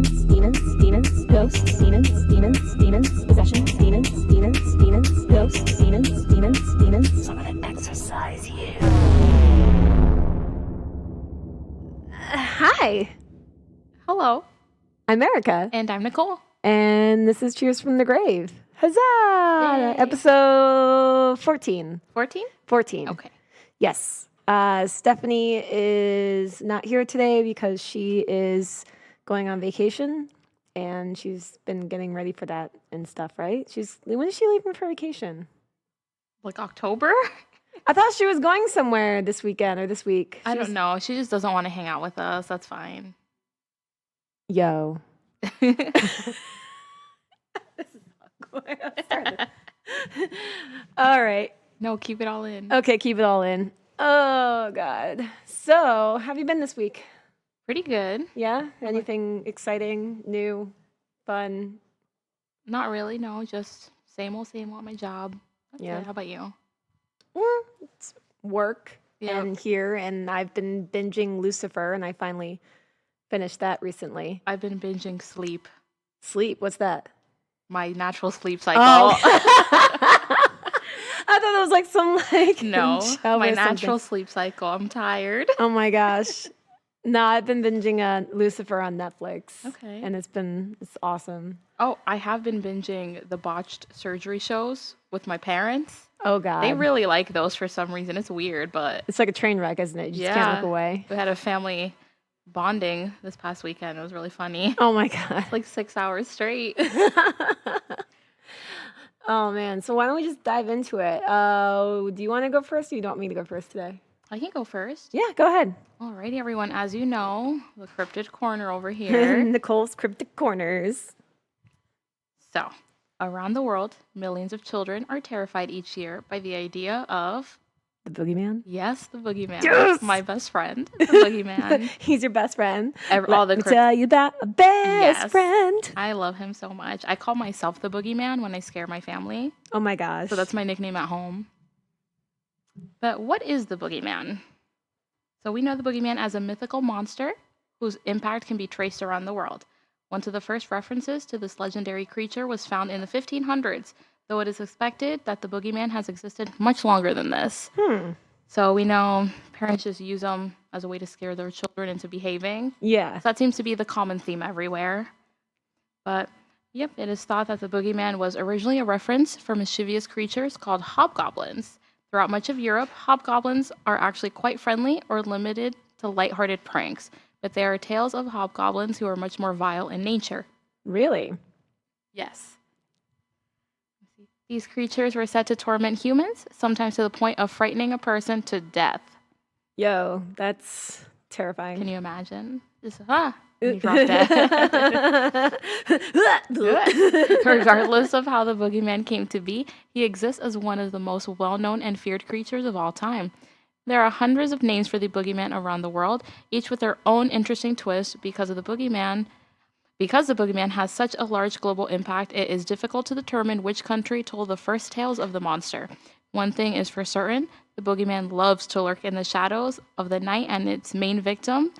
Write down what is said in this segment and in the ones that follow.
demons, ghosts, demons, possessions, demons, ghosts, demons. So I'm gonna exorcise you. Hi. Hello. I'm Erica. And I'm Nicole. And this is Cheers from the Grave. Huzzah! Yay. Episode 14. 14? 14. Okay. Yes. Stephanie is not here today because she is going on vacation, and she's been getting ready for that and stuff, right? When is she leaving for vacation? Like October? I thought she was going somewhere this weekend or this week. I don't know. She just doesn't want to hang out with us. That's fine. Yo. All right. No, keep it all in. Okay, keep it all in. Oh, God. So, how have you been this week? Pretty good. Yeah? Anything exciting, new, fun? Not really, no. Just same old at my job. That's Yeah. it. How about you? It's work and here, and I've been binging Lucifer, and I finally finished that recently. I've been binging sleep. Sleep? What's that? My natural sleep cycle. Oh. I thought it was like some No, show my or natural something. sleep cycle. I'm tired. Oh my gosh. No, I've been binging Lucifer on Netflix. Okay. And it's awesome. Oh, I have been binging the botched surgery shows with my parents. Oh God. They really like those for some reason. It's weird, but It's like a train wreck, isn't it? You just can't look away. We had a family bonding this past weekend. It was really funny. Oh my God. Like 6 hours straight. Oh man. So why don't we just dive into it? Do you want to go first, or do you want me to go first today? I can go first. Yeah, go ahead. Alrighty, everyone. As you know, the Cryptid Corner over here. Nicole's Cryptid Corners. So, around the world, millions of children are terrified each year by the idea of... The Boogeyman? Yes, the Boogeyman. Yes! My best friend, the Boogeyman. He's your best friend. All the Let me tell you about a best friend. I love him so much. I call myself the Boogeyman when I scare my family. Oh my gosh. So that's my nickname at home. But what is the Boogeyman? So we know the Boogeyman as a mythical monster whose impact can be traced around the world. One of the first references to this legendary creature was found in the 1500s, though it is suspected that the Boogeyman has existed much longer than this. So we know parents just use them as a way to scare their children into behaving. Yeah. So that seems to be the common theme everywhere. But, yep, it is thought that the Boogeyman was originally a reference for mischievous creatures called hobgoblins. Throughout much of Europe, hobgoblins are actually quite friendly or limited to lighthearted pranks, but there are tales of hobgoblins who are much more vile in nature. Really? Yes. These creatures were said to torment humans, sometimes to the point of frightening a person to death. Yo, that's terrifying. Can you imagine? Just, and you drop dead. Regardless of how the Boogeyman came to be, he exists as one of the most well-known and feared creatures of all time. There are hundreds of names for the Boogeyman around the world, each with their own interesting twist because the Boogeyman has such a large global impact, it is difficult to determine which country told the first tales of the monster. One thing is for certain, the Boogeyman loves to lurk in the shadows of the night, and its main victims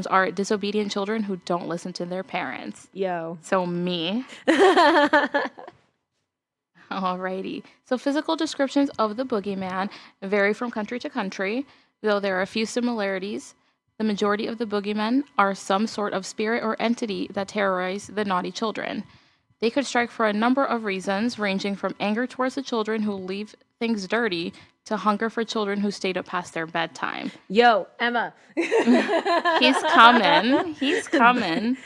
are disobedient children who don't listen to their parents. Yo. So me. Alrighty. So physical descriptions of the Boogeyman vary from country to country, though there are a few similarities. The majority of the Boogeymen are some sort of spirit or entity that terrorize the naughty children. They could strike for a number of reasons, ranging from anger towards the children who leave things dirty to hunger for children who stayed up past their bedtime. Yo, Emma. He's coming.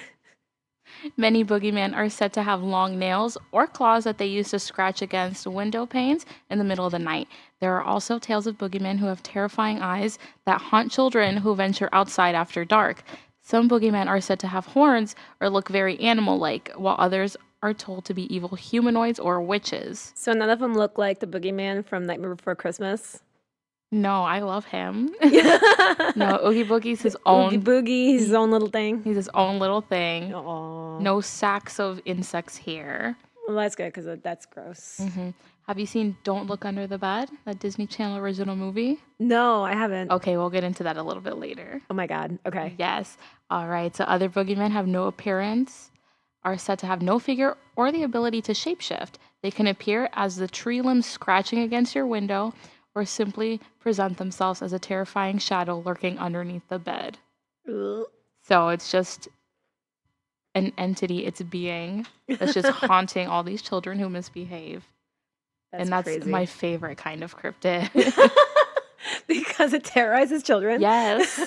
Many Boogeymen are said to have long nails or claws that they use to scratch against window panes in the middle of the night. There are also tales of Boogeymen who have terrifying eyes that haunt children who venture outside after dark. Some Boogeymen are said to have horns or look very animal-like, while others are told to be evil humanoids or witches. So none of them look like the Boogeyman from Nightmare Before Christmas? No, I love him. No, Oogie Boogie's his own. Oogie Boogie, he's his own little thing. He's his own little thing. Aww. No sacks of insects here. Well, that's good, because that's gross. Mm-hmm. Have you seen Don't Look Under the Bed, that Disney Channel original movie? No, I haven't. Okay, we'll get into that a little bit later. Oh my God. Okay. Yes. All right, so other boogeymen have no appearance, are said to have no figure or the ability to shapeshift. They can appear as the tree limbs scratching against your window or simply present themselves as a terrifying shadow lurking underneath the bed. Ugh. So it's just an entity, it's a being that's just haunting all these children who misbehave. And that's crazy. my favorite kind of cryptid. Because it terrorizes children. Yes.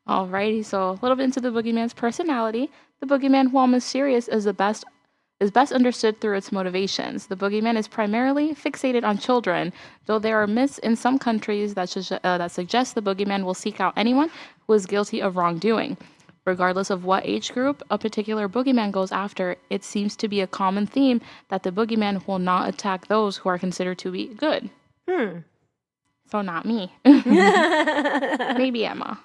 Alrighty, so a little bit into the boogeyman's personality. The boogeyman, while mysterious, is best understood through its motivations. The boogeyman is primarily fixated on children, though there are myths in some countries that suggest the boogeyman will seek out anyone who is guilty of wrongdoing. Regardless of what age group a particular boogeyman goes after, it seems to be a common theme that the boogeyman will not attack those who are considered to be good. So not me. Maybe Emma.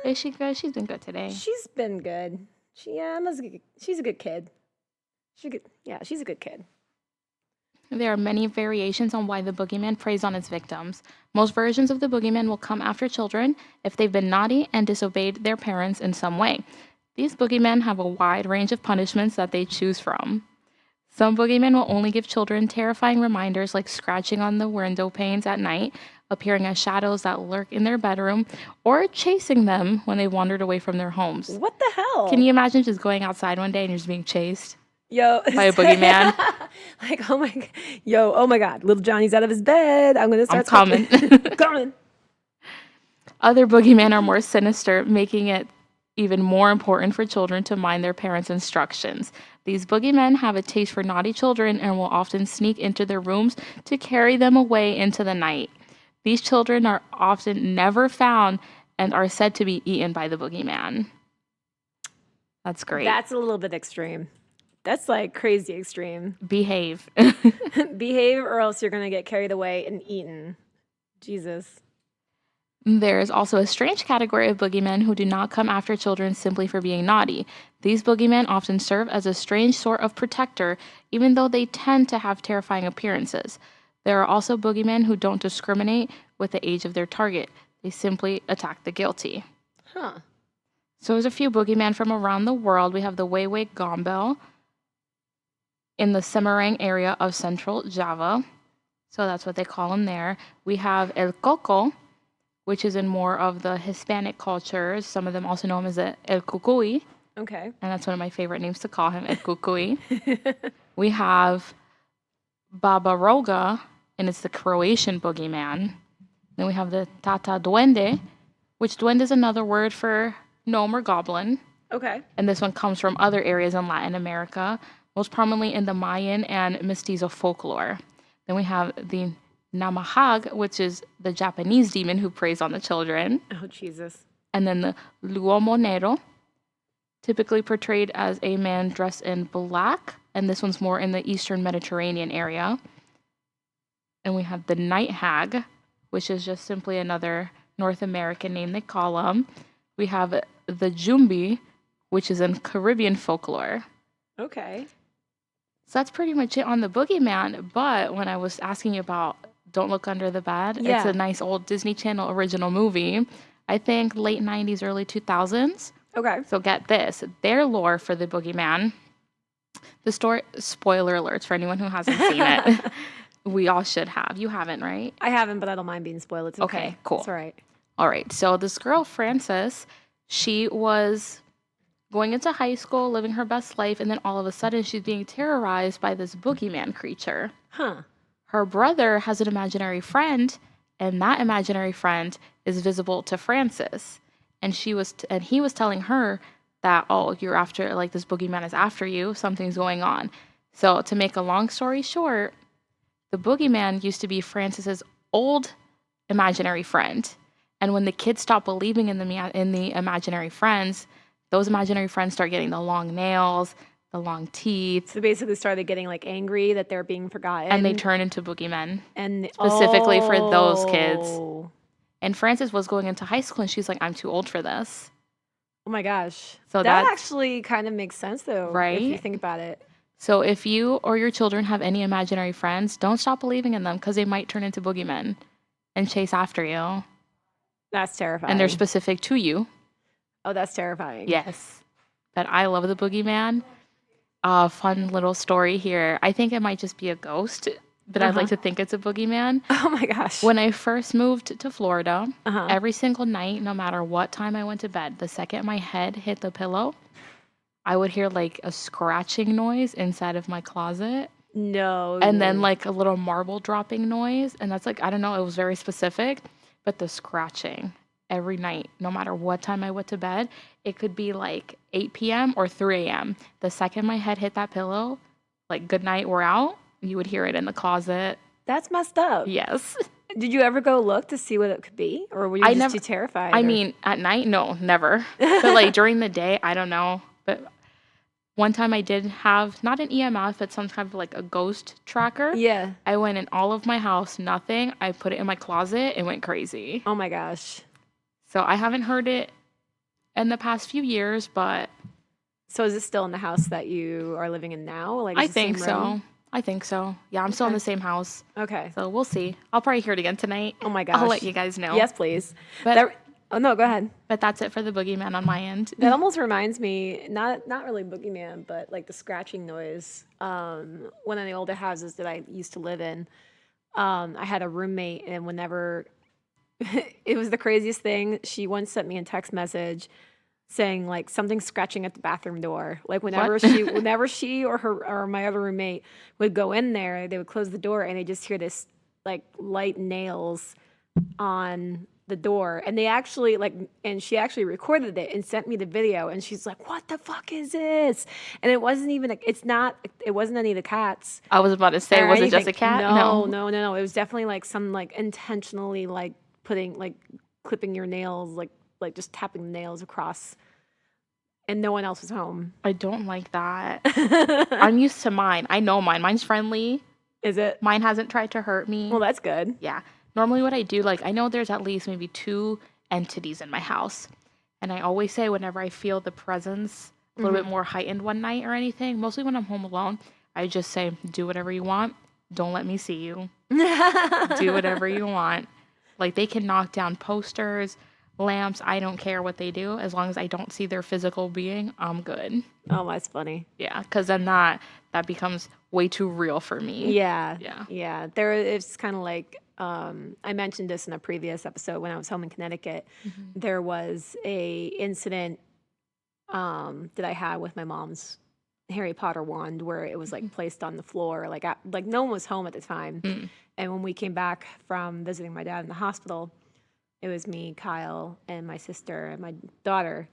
Is she good? She's been good today. She's been good. She's a good kid. She's a good kid. There are many variations on why the boogeyman preys on its victims. Most versions of the boogeyman will come after children if they've been naughty and disobeyed their parents in some way. These boogeymen have a wide range of punishments that they choose from. Some boogeymen will only give children terrifying reminders like scratching on the window panes at night, appearing as shadows that lurk in their bedroom, or chasing them when they wandered away from their homes. What the hell? Can you imagine just going outside one day and you're just being chased by a boogeyman? Like, oh my God, little Johnny's out of his bed. I'm going to start coming. Coming. Other boogeymen are more sinister, making it even more important for children to mind their parents' instructions. These boogeymen have a taste for naughty children and will often sneak into their rooms to carry them away into the night. These children are often never found and are said to be eaten by the boogeyman. That's great. That's a little bit extreme. That's like crazy extreme. Behave. Behave or else you're going to get carried away and eaten. Jesus. There is also a strange category of boogeymen who do not come after children simply for being naughty. These boogeymen often serve as a strange sort of protector, even though they tend to have terrifying appearances. There are also boogeymen who don't discriminate with the age of their target. They simply attack the guilty. Huh. So there's a few boogeymen from around the world. We have the Wewe Gombel in the Semarang area of central Java. So that's what they call him there. We have El Coco, which is in more of the Hispanic cultures. Some of them also know him as El Cucuy. Okay. And that's one of my favorite names to call him, El Cucuy. We have Babaroga, and it's the Croatian boogeyman. Then we have the Tata Duende, which duende is another word for gnome or goblin. Okay. And this one comes from other areas in Latin America, most prominently in the Mayan and Mestizo folklore. Then we have the Namahag, which is the Japanese demon who preys on the children. Oh, Jesus. And then the Luomo Nero, typically portrayed as a man dressed in black. And this one's more in the Eastern Mediterranean area. And we have the Night Hag, which is just simply another North American name they call them. We have the Jumbi, which is in Caribbean folklore. Okay. So that's pretty much it on the boogeyman. But when I was asking you about Don't Look Under the Bed, it's a nice old Disney Channel original movie. I think late 90s, early 2000s. Okay. So get this. Their lore for the boogeyman. The story, spoiler alerts for anyone who hasn't seen it. We all should have. You haven't, right? I haven't, but I don't mind being spoiled. It's okay. Cool. It's all right. All right. So this girl, Frances, she was going into high school, living her best life, and then all of a sudden she's being terrorized by this boogeyman creature. Huh. Her brother has an imaginary friend, and that imaginary friend is visible to Frances. And he was telling her that, oh, you're after, like, this boogeyman is after you, something's going on. So to make a long story short, the boogeyman used to be Frances's old imaginary friend. And when the kids stop believing in the imaginary friends, those imaginary friends start getting the long nails, the long teeth. So basically started getting like angry that they're being forgotten. And they turn into boogeymen. And specifically for those kids. And Frances was going into high school and she's like, I'm too old for this. Oh my gosh. So that actually kind of makes sense though. Right? If you think about it. So if you or your children have any imaginary friends, don't stop believing in them because they might turn into boogeymen and chase after you. That's terrifying. and they're specific to you. Oh, that's terrifying. Yes. But I love the boogeyman. Fun little story here. I think it might just be a ghost, but I'd like to think it's a boogeyman. Oh my gosh. When I first moved to Florida, Uh-huh. every single night, no matter what time I went to bed, the second my head hit the pillow, I would hear like a scratching noise inside of my closet. No. And then like a little marble dropping noise. And that's like, I don't know, it was very specific, but the scratching every night, no matter what time I went to bed, it could be like 8 p.m. or 3 a.m. The second my head hit that pillow, like good night, we're out, you would hear it in the closet. That's messed up. Yes. Did you ever go look to see what it could be? Or were you just too terrified? I mean, at night, no, never. But like during the day, I don't know. But one time I did have, not an EMF, but some kind of like a ghost tracker. Yeah. I went in all of my house, nothing. I put it in my closet. It went crazy. Oh my gosh. So I haven't heard it in the past few years, but. So is it still in the house that you are living in now? Like, I think so. I think so. Yeah, I'm still in the same house. Okay. So we'll see. I'll probably hear it again tonight. Oh my gosh. I'll let you guys know. Yes, please. But oh no, go ahead. But that's it for the boogeyman on my end. That almost reminds me, not really boogeyman, but like the scratching noise. One of the older houses that I used to live in, I had a roommate, and whenever it was the craziest thing, she once sent me a text message saying like something scratching at the bathroom door. Like whenever she or my other roommate would go in there, they would close the door and they just hear this like light nails on the door. And they actually and she actually recorded it and sent me the video, and she's like, "What the fuck is this?" And it wasn't even it wasn't any of the cats. I was about to say, was it just a cat? No. It was definitely like some like intentionally like clipping your nails, like just tapping the nails across, and no one else was home. I don't like that. I'm used to mine. I know mine. Mine's friendly. Is it? Mine hasn't tried to hurt me. Well, that's good. Yeah. Normally what I do, like I know there's at least maybe 2 entities in my house. And I always say whenever I feel the presence a little bit more heightened one night or anything, mostly when I'm home alone, I just say, do whatever you want. Don't let me see you. Do whatever you want. Like they can knock down posters, lamps. I don't care what they do. As long as I don't see their physical being, I'm good. Oh, that's funny. Yeah, because then that becomes way too real for me. Yeah. Yeah. Yeah. It's kind of like, I mentioned this in a previous episode when I was home in Connecticut. There was a incident that I had with my mom's Harry Potter wand where it was like placed on the floor. Like no one was home at the time. And when we came back from visiting my dad in the hospital, it was me, Kyle, and my sister and my daughter.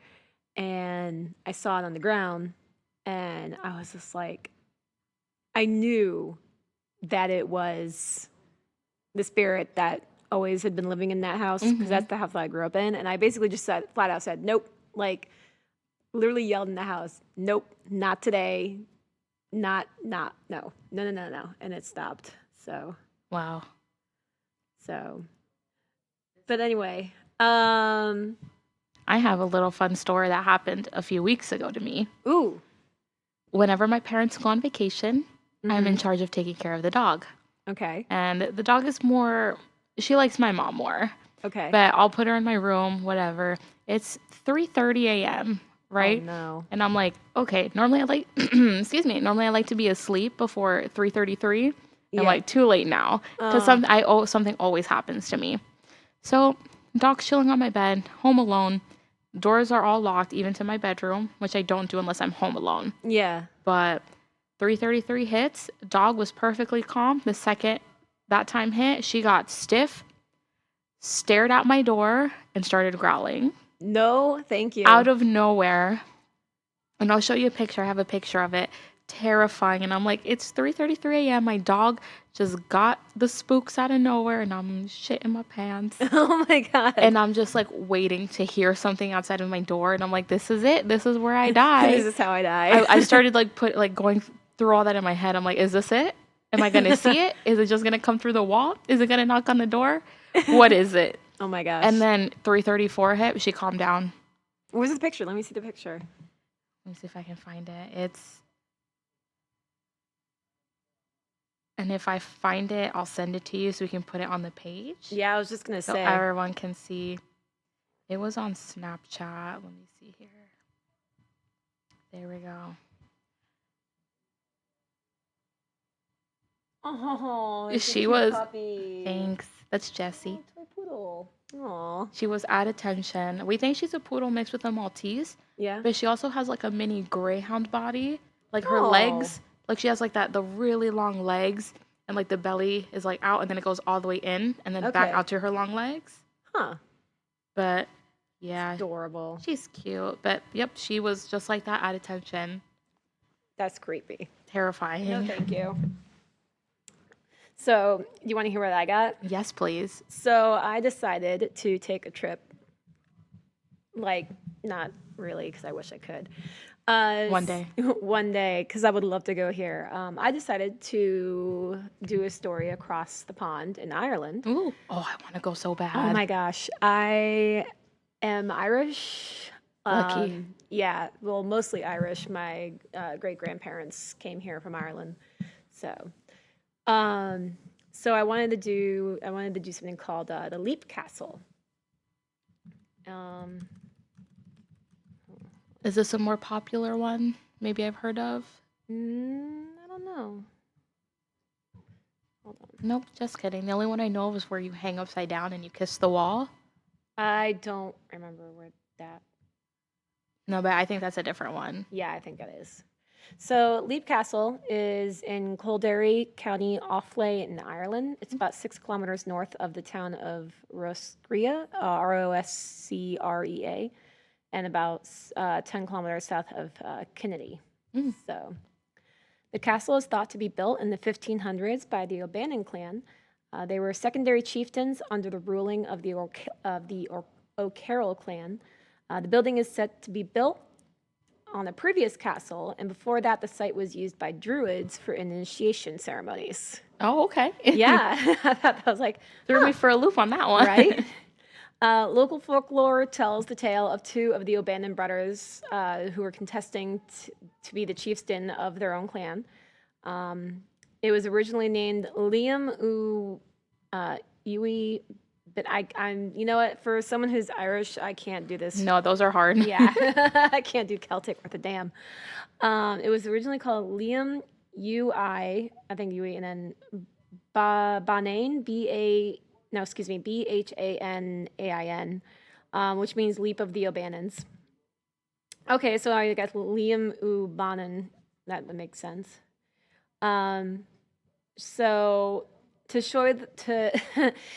And I saw it on the ground, and I was just like, I knew that it was the spirit that always had been living in that house, because that's the house that I grew up in. And I basically just flat out said, nope, like literally yelled in the house, nope, not today, no. And it stopped. So. Wow. So, but anyway, I have a little fun story that happened a few weeks ago to me. Ooh. Whenever my parents go on vacation, I'm in charge of taking care of the dog. Okay. And the dog is she likes my mom more. Okay. But I'll put her in my room, whatever. It's 3:30 a.m., right? Oh, no. And I'm like, okay, normally I like, normally I like to be asleep before 3:33. I'm like, too late now. Because something always happens to me. So, dog's chilling on my bed, home alone. Doors are all locked, even to my bedroom, which I don't do unless I'm home alone. Yeah. But 3:33 hits. Dog was perfectly calm. The second that time hit, she got stiff, stared at my door, and started growling. No, thank you. Out of nowhere. And I'll show you a picture. I have a picture of it. Terrifying. And I'm like, it's 3:33 a.m. My dog just got the spooks out of nowhere, and I'm shitting my pants. Oh my God. And I'm just like waiting to hear something outside of my door, and I'm like, this is it. This is where I die. This is how I die. I started going through all that in my head. I'm like, is this it? Am I gonna see it? Is it just gonna come through the wall? Is it gonna knock on the door? What is it? Oh my gosh. And then 3:34 hit. She calmed down. Where's the picture? Let me see the picture. Let me see if I can find it. And if I find it, I'll send it to you so we can put it on the page. Yeah, I was just gonna so say. everyone can see. It was on Snapchat. Let me see here. There we go. Oh, it's a She cute was. puppy. Thanks. That's Jessie. Oh, toy poodle. Aw. She was at attention. We think she's a poodle mixed with a Maltese, Yeah. but she also has like a mini greyhound body. Like her Oh. legs, like she has like the really long legs, and like the belly is like out, and then it goes all the way in, and then back Okay. out to her long legs. Huh. But yeah, Adorable. she's cute. But yep, she was just like that at attention. That's creepy. Terrifying. No, thank you. So, you want to hear what I got? Yes, please. So, I decided to take a trip. Like, not really, because I wish I could. One day. One day, because I would love to go here. I decided to do a story across the pond in Ireland. Ooh. Oh, I want to go so bad. Oh my gosh. I am Irish. Lucky. Yeah, well, mostly Irish. My great grandparents came here from Ireland. So I wanted to do something called the Leap Castle. Is this a more popular one? Maybe I've heard of? I don't know. Hold on. Nope, just kidding. The only one I know of is where you hang upside down and you kiss the wall. I don't remember where that. No, but I think that's a different one. Yeah, I think that is. So Leap Castle is in Kildare, County Offaly in Ireland. It's about 6 kilometers north of the town of Roscrea, Roscrea, and about 10 kilometers south of Kennedy. So the castle is thought to be built in the 1500s by the O'Bannon clan. They were secondary chieftains under the ruling of the O'Carroll clan. The building is said to be built on a previous castle, and before that, the site was used by druids for initiation ceremonies. Oh, okay. Yeah, I thought that was like, Threw me for a loop on that one. right? Local folklore tells the tale of 2 of the O'Bannon brothers who were contesting to be the chieftain of their own clan. It was originally named Liam Uwe, but I'm, you know what? For someone who's Irish, I can't do this. No, those are hard. Yeah, I can't do Celtic worth a damn. It was originally called Liam I think Ui, and then Banain, Bhanain, which means leap of the O'Bannons. Okay, so I guess Liam Bannon, that makes sense. So to show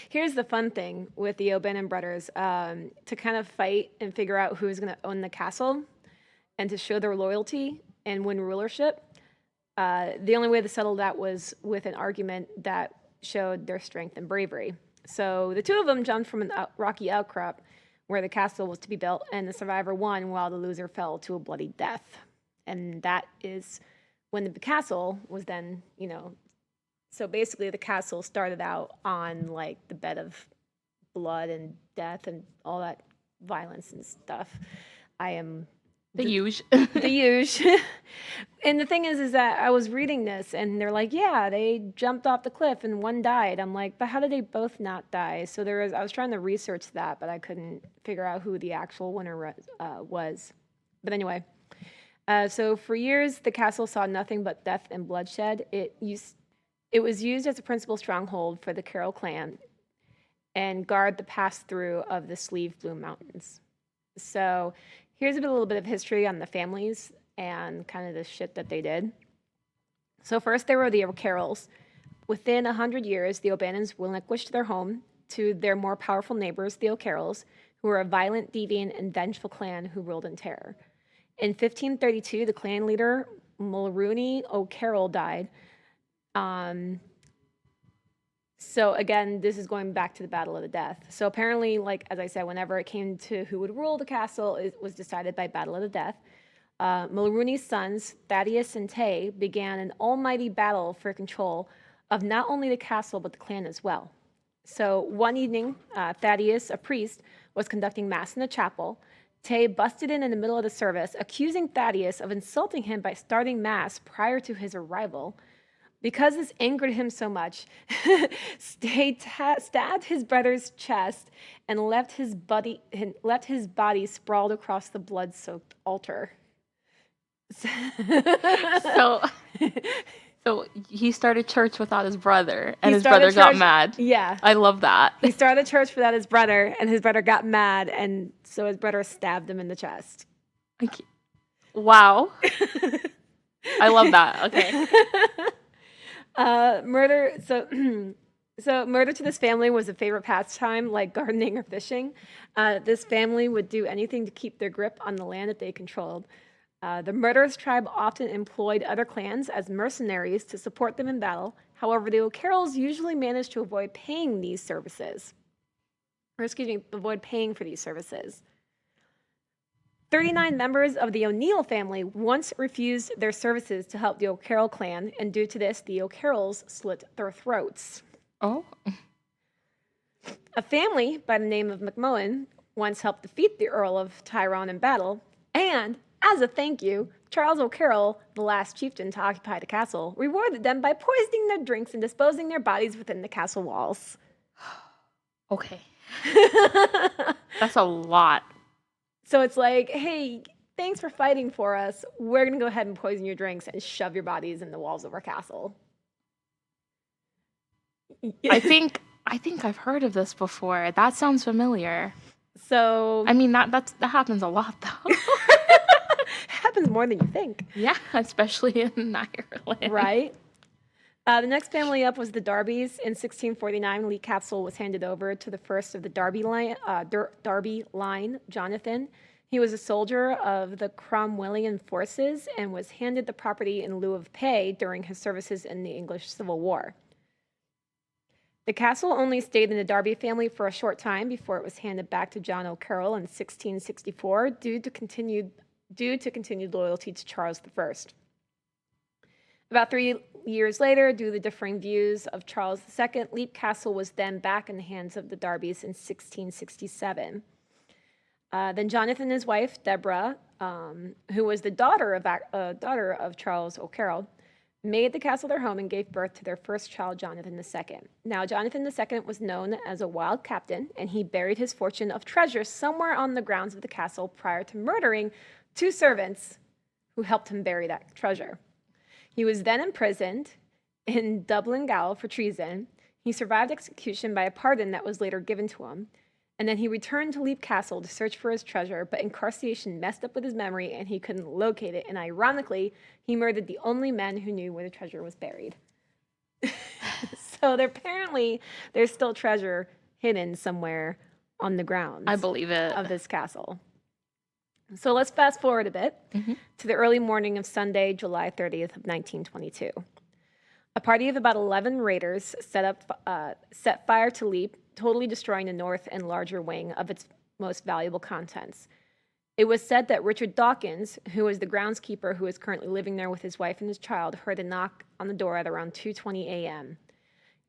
here's the fun thing with the O'Bannon brothers, to kind of fight and figure out who's going to own the castle and to show their loyalty and win rulership. The only way to settle that was with an argument that showed their strength and bravery. So the 2 of them jumped from a rocky outcrop where the castle was to be built, and the survivor won while the loser fell to a bloody death. And that is when the castle was then, so basically the castle started out on like the bed of blood and death and all that violence and stuff. I am The huge. the huge. And the thing is that I was reading this and they're like, yeah, they jumped off the cliff and one died. I'm like, but how did they both not die? So I was trying to research that, but I couldn't figure out who the actual winner was. But anyway, so for years, the castle saw nothing but death and bloodshed. It was used as a principal stronghold for the Carroll clan and guard the pass-through of the Sleeve Bloom Mountains. So here's a little bit of history on the families and kind of the shit that they did. So first, there were the O'Carrolls. Within 100 years, the O'Bannons relinquished their home to their more powerful neighbors, the O'Carrolls, who were a violent, deviant, and vengeful clan who ruled in terror. In 1532, the clan leader, Mulrooney O'Carroll, died. So again, this is going back to the Battle of the Death. So apparently, like, as I said, whenever it came to who would rule the castle, it was decided by Battle of the Death. Mulrooney's sons, Thaddeus and Tay, began an almighty battle for control of not only the castle, but the clan as well. So one evening, Thaddeus, a priest, was conducting mass in the chapel. Tay busted in the middle of the service, accusing Thaddeus of insulting him by starting mass prior to his arrival. Because this angered him so much, stabbed his brother's chest and left his body sprawled across the blood-soaked altar. So, so he started church without his brother, and He his brother started got church- mad. Yeah. I love that. He started church without his brother, and his brother got mad, and so his brother stabbed him in the chest. Wow. I love that. Okay. Murder. So murder to this family was a favorite pastime, like gardening or fishing. This family would do anything to keep their grip on the land that they controlled. The murderous tribe often employed other clans as mercenaries to support them in battle. However, the O'Carrolls usually managed to avoid paying these services. Avoid paying for these services. 39 members of the O'Neill family once refused their services to help the O'Carroll clan, and due to this, the O'Carrolls slit their throats. Oh. A family by the name of McMullen once helped defeat the Earl of Tyrone in battle, and as a thank you, Charles O'Carroll, the last chieftain to occupy the castle, rewarded them by poisoning their drinks and disposing their bodies within the castle walls. Okay. That's a lot. So it's like, hey, thanks for fighting for us. We're going to go ahead and poison your drinks and shove your bodies in the walls of our castle. I think I've heard of this before. That sounds familiar. So I mean that happens a lot though. it happens more than you think. Yeah, especially in Ireland. Right? The next family up was the Darbys. In 1649, Lee Castle was handed over to the first of the Darby line, Jonathan. He was a soldier of the Cromwellian forces and was handed the property in lieu of pay during his services in the English Civil War. The castle only stayed in the Darby family for a short time before it was handed back to John O'Carroll in 1664 due to continued loyalty to Charles I. About 3 years later, due to the differing views of Charles II, Leap Castle was then back in the hands of the Darbys in 1667. Then Jonathan and his wife, Deborah, who was the daughter of Charles O'Carroll, made the castle their home and gave birth to their first child, Jonathan II. Now, Jonathan II was known as a wild captain, and he buried his fortune of treasure somewhere on the grounds of the castle prior to murdering 2 servants who helped him bury that treasure. He was then imprisoned in Dublin Gaol for treason. He survived execution by a pardon that was later given to him. And then he returned to Leap Castle to search for his treasure, but incarceration messed up with his memory and he couldn't locate it. And ironically, he murdered the only men who knew where the treasure was buried. So there's still treasure hidden somewhere on the grounds. I believe it. Of this castle. So let's fast forward a bit to the early morning of Sunday, July 30th of 1922. A party of about 11 raiders set fire to Leap, totally destroying the north and larger wing of its most valuable contents. It was said that Richard Dawkins, who was the groundskeeper who is currently living there with his wife and his child, heard a knock on the door at around 2:20 a.m.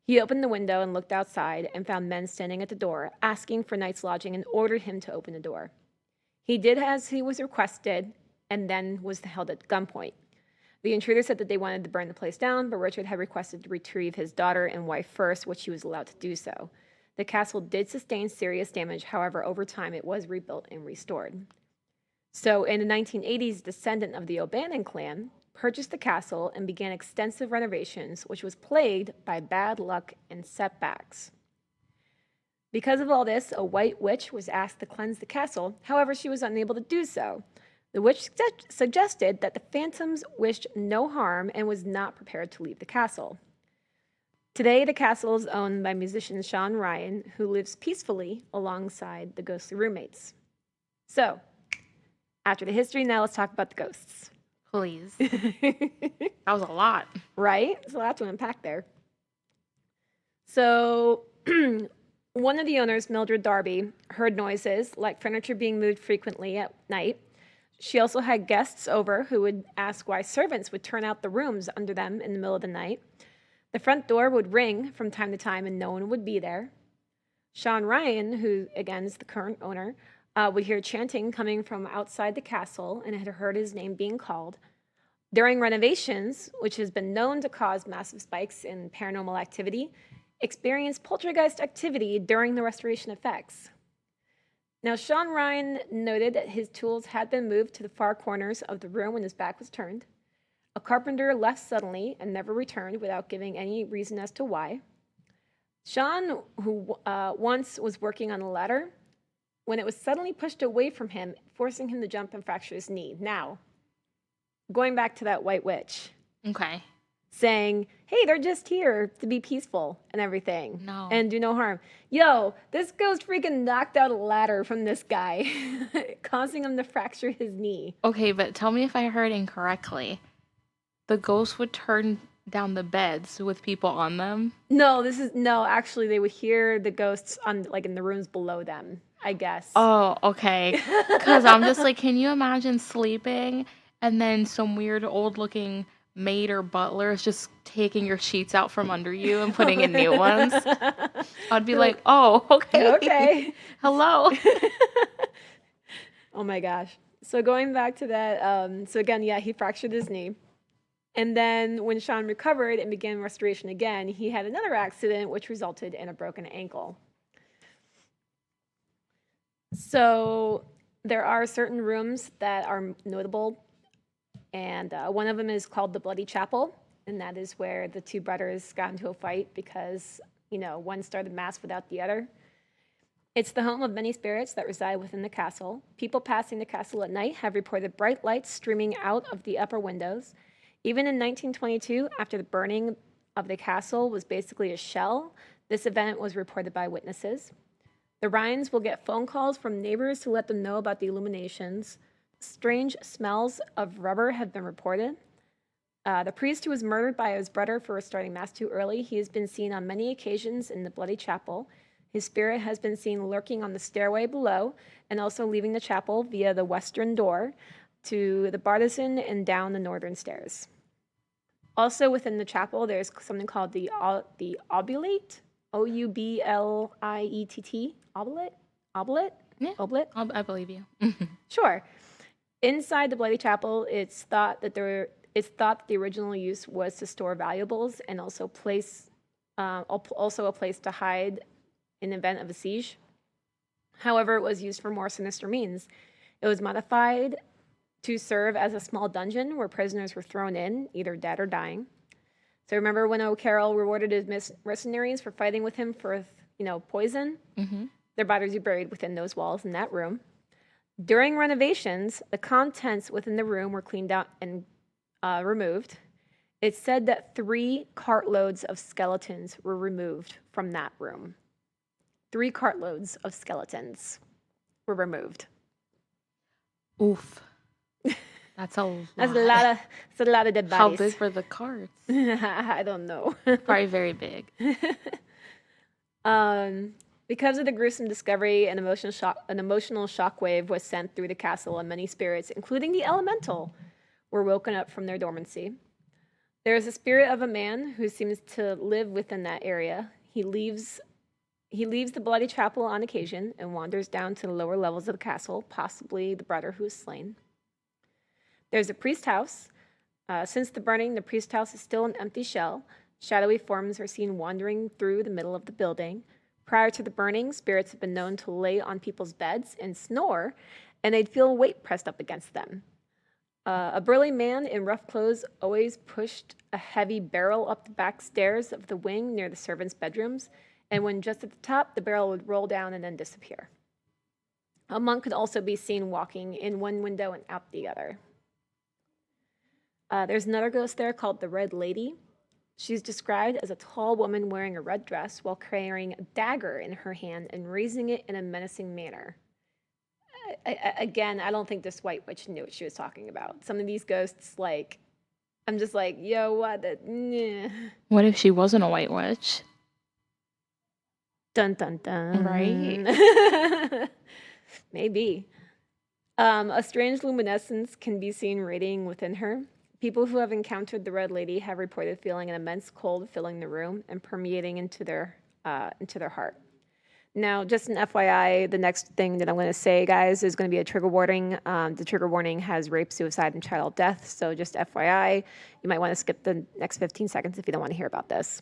He opened the window and looked outside and found men standing at the door, asking for night's lodging, and ordered him to open the door. He did as he was requested and then was held at gunpoint. The intruder said that they wanted to burn the place down, but Richard had requested to retrieve his daughter and wife first, which he was allowed to do so. The castle did sustain serious damage. However, over time, it was rebuilt and restored. So in the 1980s, descendant of the O'Bannon clan purchased the castle and began extensive renovations, which was plagued by bad luck and setbacks. Because of all this, a white witch was asked to cleanse the castle. However, she was unable to do so. The witch suggested that the phantoms wished no harm and was not prepared to leave the castle. Today, the castle is owned by musician Sean Ryan, who lives peacefully alongside the ghostly roommates. So, after the history, now let's talk about the ghosts. Please. That was a lot. Right? There's a lot to unpack there. So, one of the owners, Mildred Darby, heard noises like furniture being moved frequently at night. She also had guests over who would ask why servants would turn out the rooms under them in the middle of the night. The front door would ring from time to time and no one would be there. Sean Ryan, who again is the current owner, would hear chanting coming from outside the castle and had heard his name being called. During renovations, which has been known to cause massive spikes in paranormal activity, experienced poltergeist activity during the restoration effects. Now, Sean Ryan noted that his tools had been moved to the far corners of the room when his back was turned. A carpenter left suddenly and never returned without giving any reason as to why. Sean, who once was working on a ladder, when it was suddenly pushed away from him, forcing him to jump and fracture his knee. Now, going back to that white witch. Okay. Saying, hey, they're just here to be peaceful and everything. No. And do no harm. Yo, this ghost freaking knocked out a ladder from this guy, causing him to fracture his knee. Okay, but tell me if I heard incorrectly. The ghost would turn down the beds with people on them? No, actually they would hear the ghosts on like in the rooms below them, I guess. Oh, okay. Because I'm just like, can you imagine sleeping and then some weird old looking maid or butler is just taking your sheets out from under you and putting in new ones? I'd be like, oh, okay. Okay. Hello. Oh my gosh. So going back to that, so again, yeah, he fractured his knee. And then when Sean recovered and began restoration again, he had another accident which resulted in a broken ankle. So there are certain rooms that are notable, and one of them is called the Bloody Chapel, and that is where the two brothers got into a fight because, one started mass without the other. It's the home of many spirits that reside within the castle. People passing the castle at night have reported bright lights streaming out of the upper windows. Even in 1922, after the burning of the castle was basically a shell, this event was reported by witnesses. The Ryans will get phone calls from neighbors to let them know about the illuminations. Strange smells of rubber have been reported. The priest who was murdered by his brother for starting mass too early, he has been seen on many occasions in the Bloody Chapel. His spirit has been seen lurking on the stairway below and also leaving the chapel via the western door to the bartizan and down the northern stairs. Also within the chapel, there's something called the oblate, Oubliett, oblate? Yeah, Oblate? I believe you. Sure. Inside the Bloody Chapel, it's thought that the original use was to store valuables and also a place to hide in the event of a siege. However, it was used for more sinister means. It was modified to serve as a small dungeon where prisoners were thrown in, either dead or dying. So remember when O'Carroll rewarded his mercenaries for fighting with him for, poison? Mm-hmm. Their bodies were buried within those walls in that room. During renovations, the contents within the room were cleaned out and removed. It's said that 3 cartloads of skeletons were removed from that room. 3 cartloads of skeletons were removed. Oof. That's a lot. That's a lot of dead bodies. How big were the carts? I don't know. Probably very big. Because of the gruesome discovery, an emotional shockwave was sent through the castle, and many spirits, including the elemental, were woken up from their dormancy. There is a spirit of a man who seems to live within that area. He leaves the Bloody Chapel on occasion and wanders down to the lower levels of the castle, possibly the brother who was slain. There's a priest house. Since the burning, the priest house is still an empty shell. Shadowy forms are seen wandering through the middle of the building. Prior to the burning, spirits have been known to lay on people's beds and snore, and they'd feel weight pressed up against them. A burly man in rough clothes always pushed a heavy barrel up the back stairs of the wing near the servants' bedrooms, and when just at the top, the barrel would roll down and then disappear. A monk could also be seen walking in one window and out the other. There's another ghost there called the Red Lady. She's described as a tall woman wearing a red dress while carrying a dagger in her hand and raising it in a menacing manner. Again, I don't think this white witch knew what she was talking about. Some of these ghosts, I'm just like, yo, what? What if she wasn't a white witch? Dun, dun, dun. Right? Maybe. A strange luminescence can be seen radiating within her. People who have encountered the Red Lady have reported feeling an immense cold filling the room and permeating into their heart. Now, just an FYI, the next thing that I'm going to say, guys, is going to be a trigger warning. The trigger warning has rape, suicide, and child death. So just FYI, you might want to skip the next 15 seconds if you don't want to hear about this.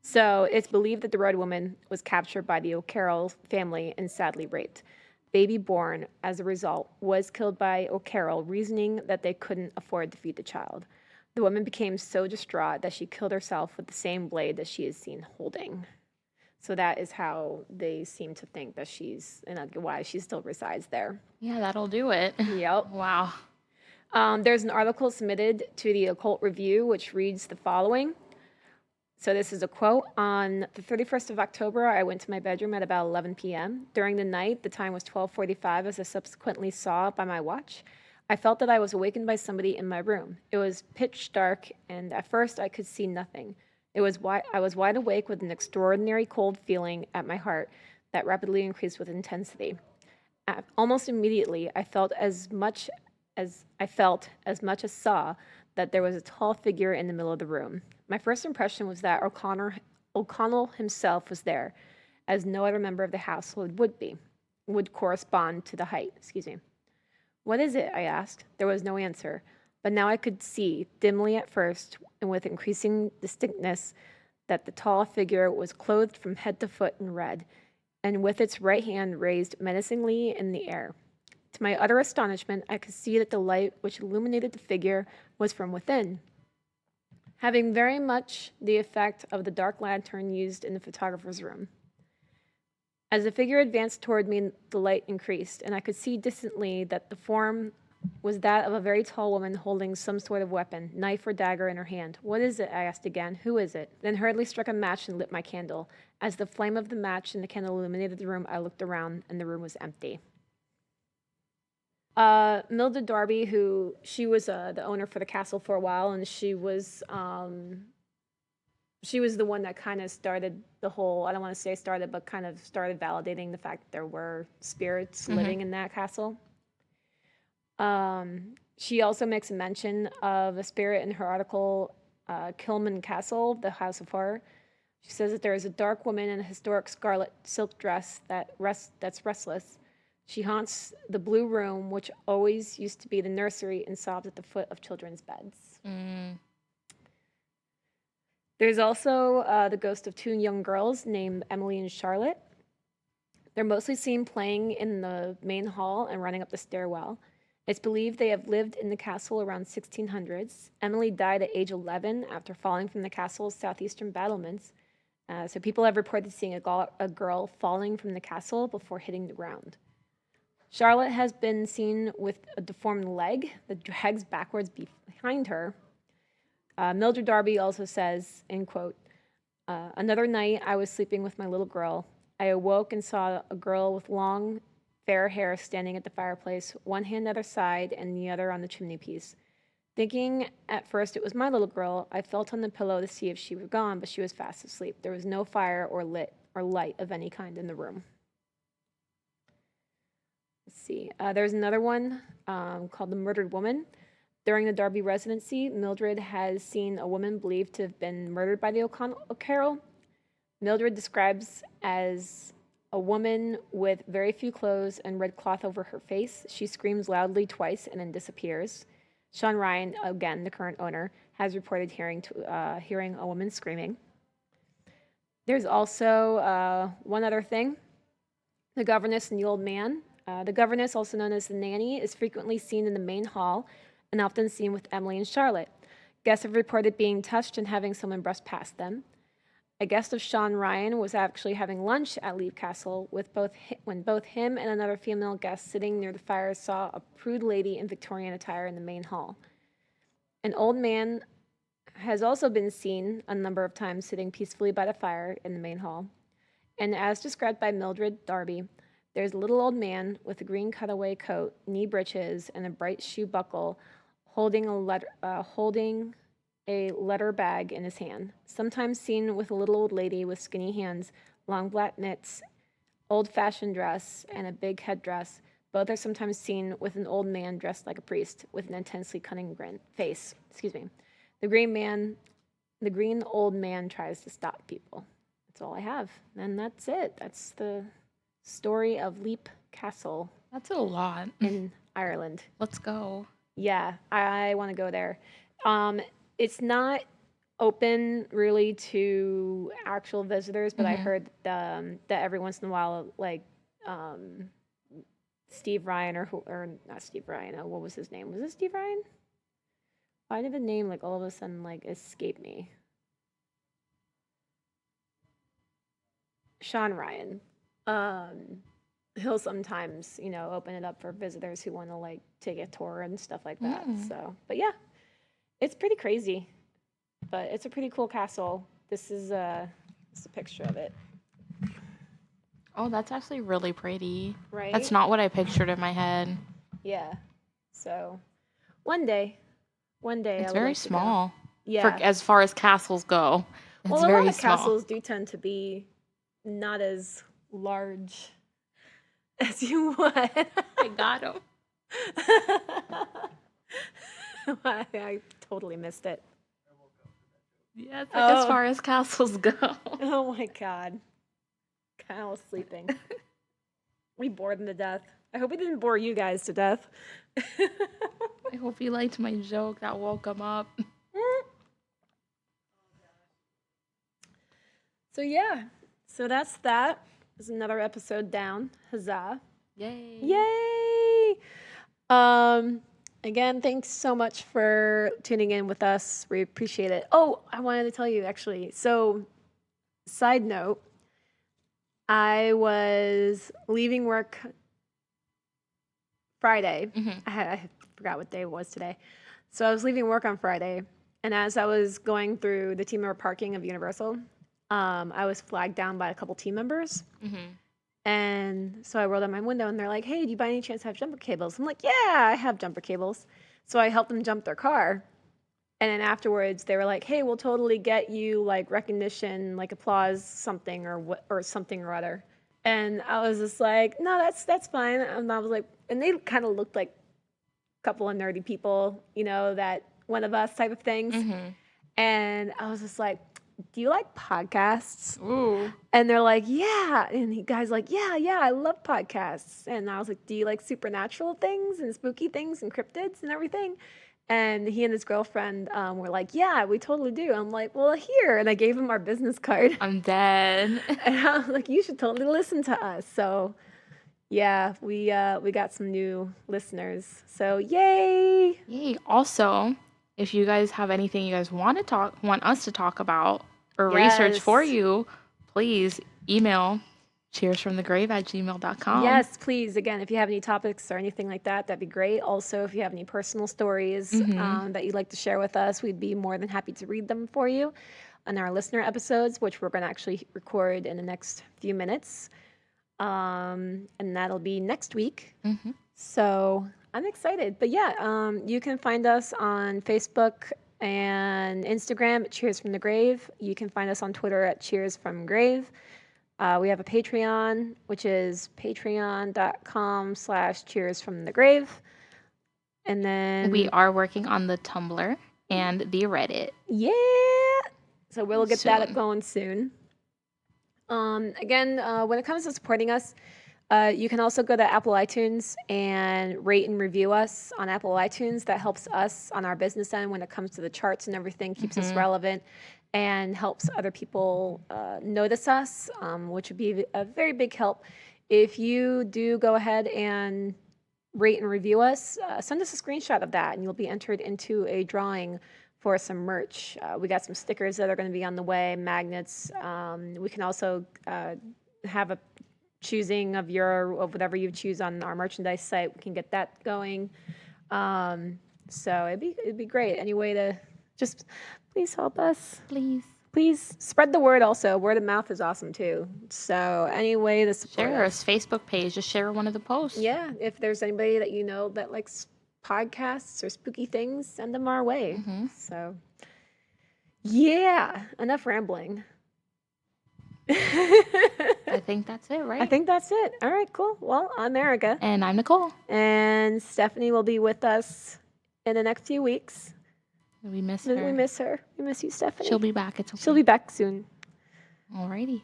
So it's believed that the Red Woman was captured by the O'Carroll family and sadly raped. Baby born, as a result, was killed by O'Carroll, reasoning that they couldn't afford to feed the child. The woman became so distraught that she killed herself with the same blade that she is seen holding. So that is how they seem to think that she's, and why she still resides there. Yeah, that'll do it. Yep. Wow. There's an article submitted to the Occult Review, which reads the following. So this is a quote. On the 31st of October, I went to my bedroom at about 11 p.m. During the night, the time was 12:45, as I subsequently saw by my watch. I felt that I was awakened by somebody in my room. It was pitch dark, and at first I could see nothing. I was wide awake with an extraordinary cold feeling at my heart that rapidly increased with intensity. Almost immediately, I felt as much as saw that there was a tall figure in the middle of the room. My first impression was that O'Connell himself was there, as no other member of the household would correspond to the height. What is it? I asked. There was no answer, but now I could see, dimly at first and with increasing distinctness, that the tall figure was clothed from head to foot in red, and with its right hand raised menacingly in the air. To my utter astonishment, I could see that the light which illuminated the figure was from within, having very much the effect of the dark lantern used in the photographer's room. As the figure advanced toward me, the light increased, and I could see distantly that the form was that of a very tall woman holding some sort of weapon, knife or dagger, in her hand. What is it? I asked again. Who is it? Then hurriedly struck a match and lit my candle. As the flame of the match and the candle illuminated the room, I looked around, and the room was empty. Mildred Darby, who she was the owner for the castle for a while, and she was the one that kind of started the whole, I don't want to say started, but kind of started validating the fact that there were spirits living in that castle. She also makes a mention of a spirit in her article, Kilman Castle, the House of Horror. She says that there is a dark woman in a historic scarlet silk dress that's restless. She haunts the blue room, which always used to be the nursery, and sobs at the foot of children's beds. There's also the ghost of two young girls named Emily and Charlotte. They're mostly seen playing in the main hall and running up the stairwell. It's believed they have lived in the castle around 1600s. Emily died at age 11 after falling from the castle's southeastern battlements. So people have reported seeing a girl falling from the castle before hitting the ground. Charlotte has been seen with a deformed leg that drags backwards behind her. Mildred Darby also says, in quote, another night I was sleeping with my little girl. I awoke and saw a girl with long, fair hair standing at the fireplace, one hand at her side and the other on the chimney piece. Thinking at first it was my little girl, I felt on the pillow to see if she were gone, but she was fast asleep. There was no fire or light of any kind in the room. Let's see. There's another one called The Murdered Woman. During the Darby residency, Mildred has seen a woman believed to have been murdered by the O'Carroll. Mildred describes as a woman with very few clothes and red cloth over her face. She screams loudly twice and then disappears. Sean Ryan, again, the current owner, has reported hearing a woman screaming. There's also one other thing, the governess and the old man. The governess, also known as the nanny, is frequently seen in the main hall and often seen with Emily and Charlotte. Guests have reported being touched and having someone brush past them. A guest of Sean Ryan was actually having lunch at Leap Castle when both him and another female guest sitting near the fire saw a prude lady in Victorian attire in the main hall. An old man has also been seen a number of times sitting peacefully by the fire in the main hall. And as described by Mildred Darby, there's a little old man with a green cutaway coat, knee breeches, and a bright shoe buckle holding a letter bag in his hand, sometimes seen with a little old lady with skinny hands, long black mitts, old-fashioned dress, and a big headdress. Both are sometimes seen with an old man dressed like a priest with an intensely cunning face. The green old man tries to stop people. That's all I have. And that's it. That's the story of Leap Castle That's a lot. in Ireland. Let's go. Yeah, I want to go there. It's not open really to actual visitors, but I heard that every once in a while, like Steve Ryan or not Steve Ryan. What was his name? Was it Steve Ryan? Why did the name like all of a sudden like escape me? Sean Ryan. He'll sometimes, open it up for visitors who want to like take a tour and stuff like that. So, but yeah, it's pretty crazy, but it's a pretty cool castle. This is a picture of it. Oh, that's actually really pretty. Right? That's not what I pictured in my head. Yeah. So, one day, It's I would very like to go. small. Yeah. As far as castles go, it's Well, a very lot of small. castles do tend to be not as large as you would. I got him. I totally missed it. Yeah, it's like as far as castles go. Oh my God. Kyle's sleeping. We bored him to death. I hope we didn't bore you guys to death. I hope you liked my joke that woke him up. So yeah. So that's that. There's another episode down. Huzzah. Yay. Yay! Again, thanks so much for tuning in with us. We appreciate it. Oh, I wanted to tell you actually. So, side note, I was leaving work Friday. I forgot what day it was today. So I was leaving work on Friday, and as I was going through the team member parking of Universal, I was flagged down by a couple team members. And so I rolled out my window, and they're like, "Hey, do you by any chance have jumper cables?" I'm like, "Yeah, I have jumper cables." So I helped them jump their car. And then afterwards, they were like, "Hey, we'll totally get you like recognition, like applause, something or something or other." And I was just like, "No, that's fine." And I was like, and they kind of looked like a couple of nerdy people, that one of us type of things. And I was just like, "Do you like podcasts?" Ooh. And they're like, "Yeah." And the guy's like, yeah, I love podcasts. And I was like, "Do you like supernatural things and spooky things and cryptids and everything?" And he and his girlfriend were like, "Yeah, we totally do." I'm like, "Well, here." And I gave him our business card. I'm dead. And I was like, "You should totally listen to us." So, yeah, we got some new listeners. So, yay! Yay. Also, if you guys have anything you guys want us to talk about or research for you, please email cheersfromthegrave@gmail.com. Yes, please. Again, if you have any topics or anything like that, that'd be great. Also, if you have any personal stories that you'd like to share with us, we'd be more than happy to read them for you on our listener episodes, which we're going to actually record in the next few minutes. And that'll be next week. So I'm excited. But yeah, you can find us on Facebook and Instagram at Cheers from the Grave. You can find us on Twitter at Cheers from Grave. We have a Patreon, which is patreon.com/Cheers from the Grave. And then we are working on the Tumblr and the Reddit. Yeah. So we'll get that up going soon. Again, when it comes to supporting us, you can also go to Apple iTunes and rate and review us on Apple iTunes. That helps us on our business end when it comes to the charts and everything, keeps us relevant and helps other people notice us, which would be a very big help. If you do go ahead and rate and review us, send us a screenshot of that and you'll be entered into a drawing for some merch. We got some stickers that are going to be on the way, magnets. We can also have a choosing of whatever you choose on our merchandise site. We can get that going. So it'd be great. Any way to just please help us. Please spread the word also. Word of mouth is awesome too. So any way to support Share us. us. Facebook page. Just share one of the posts. Yeah. If there's anybody that you know that likes podcasts or spooky things, send them our way. So yeah, enough rambling. I think that's it, right? I think that's it. All right, cool. Well, I'm Erica. And I'm Nicole. And Stephanie will be with us in the next few weeks. We miss her. We miss her. We miss you, Stephanie. She'll be back. It's okay. She'll be back soon. Alrighty.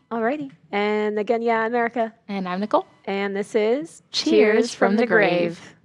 And again, yeah, I'm Erica. And I'm Nicole. And this is Cheers from the grave.